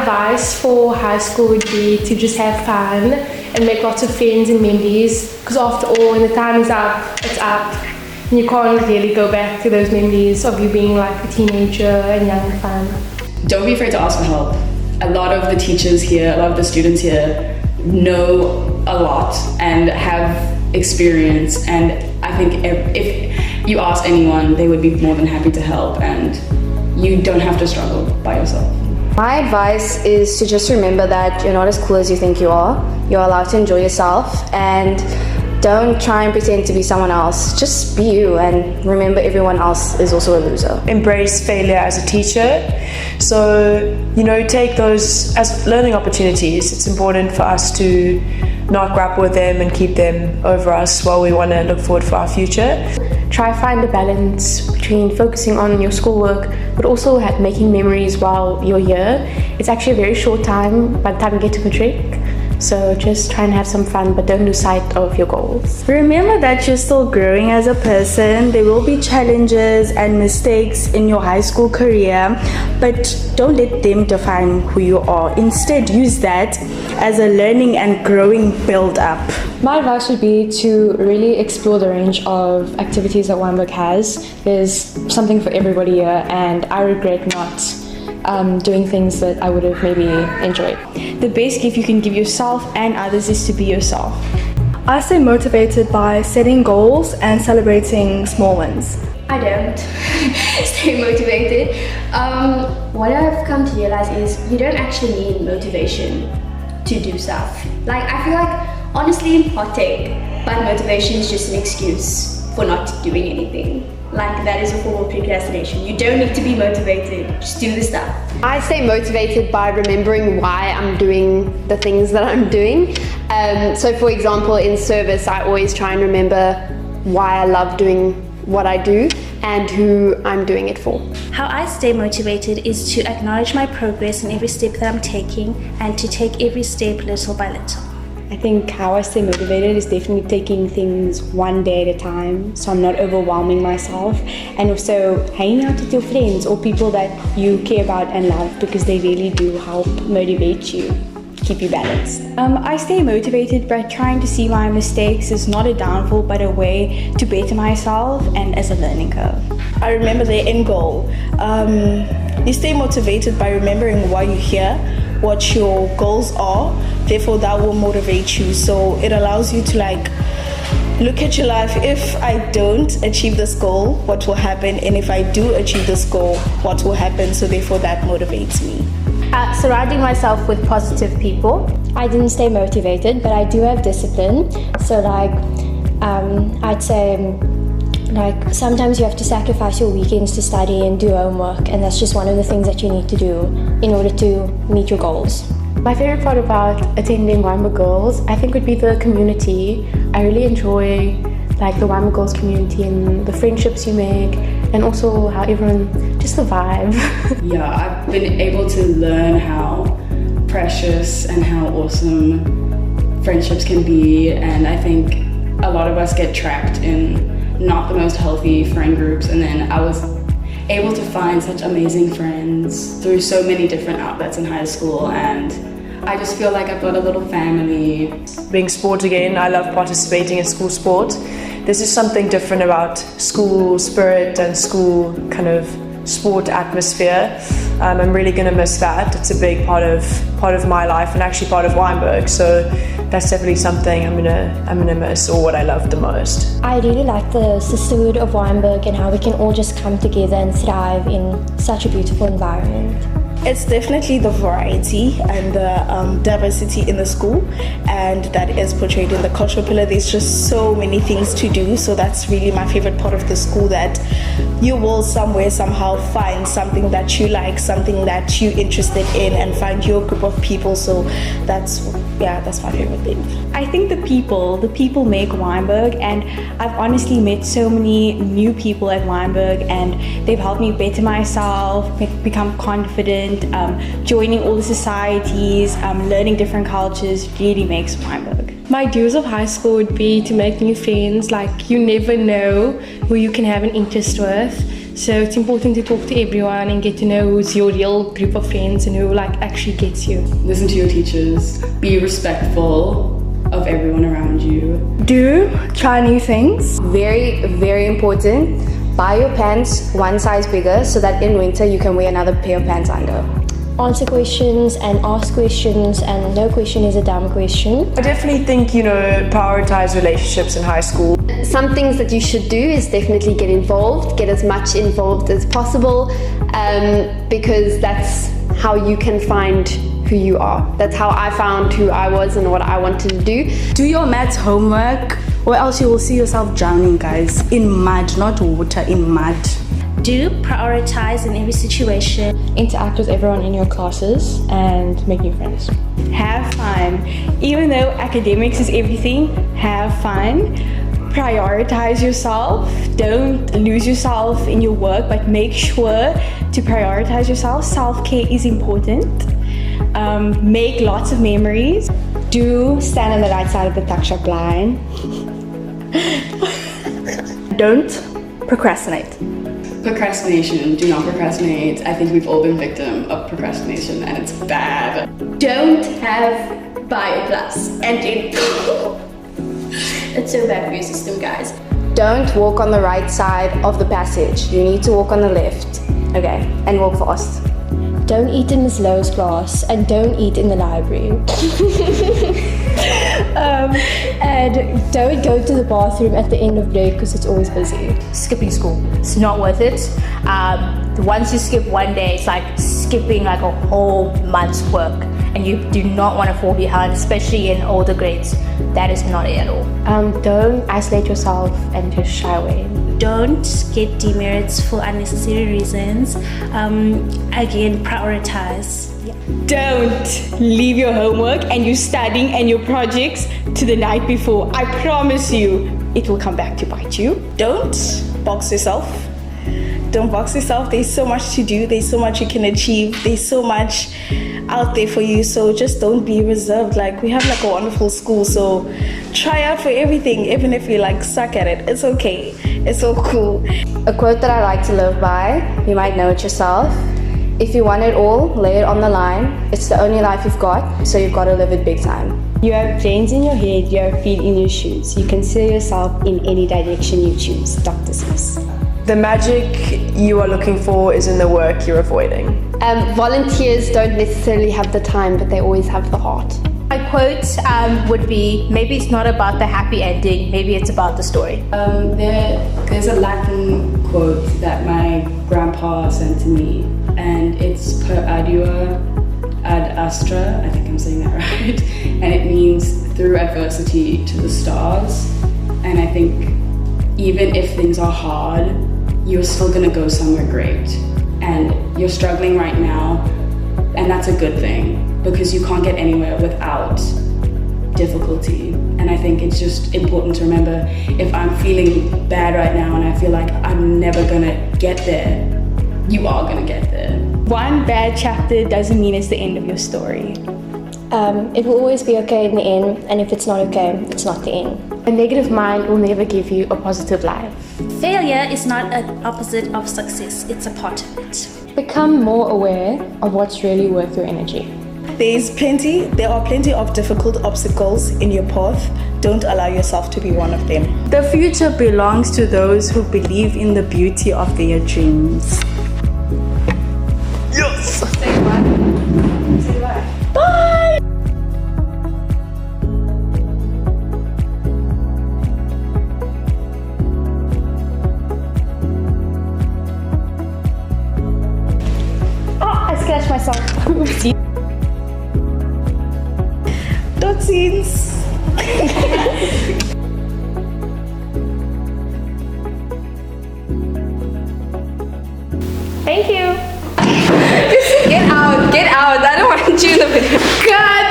advice for high school would be to just have fun and make lots of friends and memories, because after all, when the time is up, it's up. And you can't really go back to those memories of you being like a teenager and young and fun. Don't be afraid to ask for help. A lot of the teachers here, a lot of the students here know a lot and have experience, and I think if you ask anyone, they would be more than happy to help, and you don't have to struggle by yourself. My advice is to just remember that you're not as cool as you think you are. You're allowed to enjoy yourself, and don't try and pretend to be someone else. Just be you, and remember everyone else is also a loser. Embrace failure as a teacher. So, take those as learning opportunities. It's important for us to not grapple with them and keep them over us while we want to look forward for our future. Try find a balance between focusing on your schoolwork but also making memories while you're here. It's actually a very short time by the time you get to matric. So just try and have some fun, but don't lose sight of your goals. Remember that you're still growing as a person. There will be challenges and mistakes in your high school career, but don't let them define who you are. Instead, use that as a learning and growing build-up. My advice would be to really explore the range of activities that Weinberg has. There's something for everybody here, and I regret not doing things that I would have maybe enjoyed. The best gift you can give yourself and others is to be yourself. I stay motivated by setting goals and celebrating small wins. I don't stay motivated. What I've come to realize is you don't actually need motivation to do stuff. I feel like honestly in Potek, but motivation is just an excuse for not doing anything. That is a form of procrastination. You don't need to be motivated, just do the stuff. I stay motivated by remembering why I'm doing the things that I'm doing. So for example, in service, I always try and remember why I love doing what I do and who I'm doing it for. How I stay motivated is to acknowledge my progress in every step that I'm taking and to take every step little by little. I think how I stay motivated is definitely taking things one day at a time, so I'm not overwhelming myself, and also hanging out with your friends or people that you care about and love, because they really do help motivate you, keep you balanced. I stay motivated by trying to see my mistakes as not a downfall but a way to better myself and as a learning curve. I remember the end goal. You stay motivated by remembering why you're here, what your goals are, therefore that will motivate you. So it allows you to look at your life. If I don't achieve this goal, what will happen? And if I do achieve this goal, what will happen? So therefore that motivates me. Surrounding myself with positive people. I didn't stay motivated, but I do have discipline. So I'd say sometimes you have to sacrifice your weekends to study and do homework, and that's just one of the things that you need to do in order to meet your goals. My favorite part about attending Weinberg Girls, I think, would be the community. I really enjoy the Weinberg Girls community and the friendships you make, and also how everyone, just the vibe. Yeah, I've been able to learn how precious and how awesome friendships can be, and I think a lot of us get trapped in not the most healthy friend groups, and then I was able to find such amazing friends through so many different outlets in high school, and I just feel like I've got a little family. Being sport again, I love participating in school sport. There's just something different about school spirit and school kind of sport atmosphere. I'm really going to miss that. It's a big part of my life and actually part of Weinberg. So that's definitely something I'm gonna miss, or what I love the most. I really like the sisterhood of Weinberg and how we can all just come together and thrive in such a beautiful environment. It's definitely the variety and the diversity in the school, and that is portrayed in the cultural pillar. There's just so many things to do, so that's really my favorite part of the school, that you will somewhere somehow find something that you like, something that you're interested in, and find your group of people. So that's my favorite thing. I think the people make Weinberg, and I've honestly met so many new people at Weinberg, and they've helped me better myself, become confident. Joining all the societies, learning different cultures really makes Weinberg. My dues of high school would be to make new friends. You never know who you can have an interest with. So it's important to talk to everyone and get to know who's your real group of friends and who like actually gets you. Listen to your teachers. Be respectful of everyone around you. Do try new things. Very, very important. Buy your pants one size bigger so that in winter you can wear another pair of pants under. Answer questions and ask questions, and no question is a dumb question. I definitely think, prioritize relationships in high school. Some things that you should do is definitely get involved, get as much involved as possible, because that's how you can find who you are. That's how I found who I was and what I wanted to do. Do your maths homework, or else you will see yourself drowning, guys. In mud, not water, in mud. Do prioritize in every situation. Interact with everyone in your classes and make new friends. Have fun. Even though academics is everything, have fun. Prioritize yourself. Don't lose yourself in your work, but make sure to prioritize yourself. Self-care is important. Make lots of memories. Do stand on the right side of the tuck shop line. Don't procrastinate. Procrastination. Do not procrastinate. I think we've all been victim of procrastination and it's bad. Don't have bio class and it's so bad for your system, guys. Don't walk on the right side of the passage. You need to walk on the left. Okay, and walk fast. Don't eat in Miss Lowe's class, and don't eat in the library. And don't go to the bathroom at the end of break because it's always busy. Skipping school, it's not worth it. Once you skip one day, it's like skipping like a whole month's work, and you do not want to fall behind, especially in older grades. That is not it at all. Don't isolate yourself and just shy away. Don't get demerits for unnecessary reasons. Again, prioritize. Don't leave your homework and your studying and your projects to the night before. I promise you, it will come back to bite you. Don't box yourself. Don't box yourself. There's so much to do. There's so much you can achieve. There's so much out there for you. So just don't be reserved. Like, we have like a wonderful school. So try out for everything. Even if you like suck at it, it's okay. It's so cool. A quote that I like to live by, you might know it yourself. If you want it all, lay it on the line. It's the only life you've got, so you've got to live it big time. You have brains in your head, you have feet in your shoes. You can see yourself in any direction you choose. Dr. Seuss. The magic you are looking for is in the work you're avoiding. Volunteers don't necessarily have the time, but they always have the heart. My quote would be, maybe it's not about the happy ending, maybe it's about the story. There's a Latin quote that my grandpa sent to me, and it's per ardua ad astra, I think I'm saying that right, and it means through adversity to the stars. And I think even if things are hard, you're still gonna go somewhere great. And you're struggling right now, and that's a good thing, because you can't get anywhere without difficulty. And I think it's just important to remember, if I'm feeling bad right now and I feel like I'm never gonna get there, you are gonna get there. One bad chapter doesn't mean it's the end of your story. It will always be okay in the end, and if it's not okay, it's not the end. A negative mind will never give you a positive life. Failure is not an opposite of success, it's a part of it. Become more aware of what's really worth your energy. There are plenty of difficult obstacles in your path. Don't allow yourself to be one of them. The future belongs to those who believe in the beauty of their dreams. Yes! Say goodbye. Say goodbye. Bye! Oh, I scratched myself. Dotsies. Thank you. Get out. I don't want you in the video. Cut.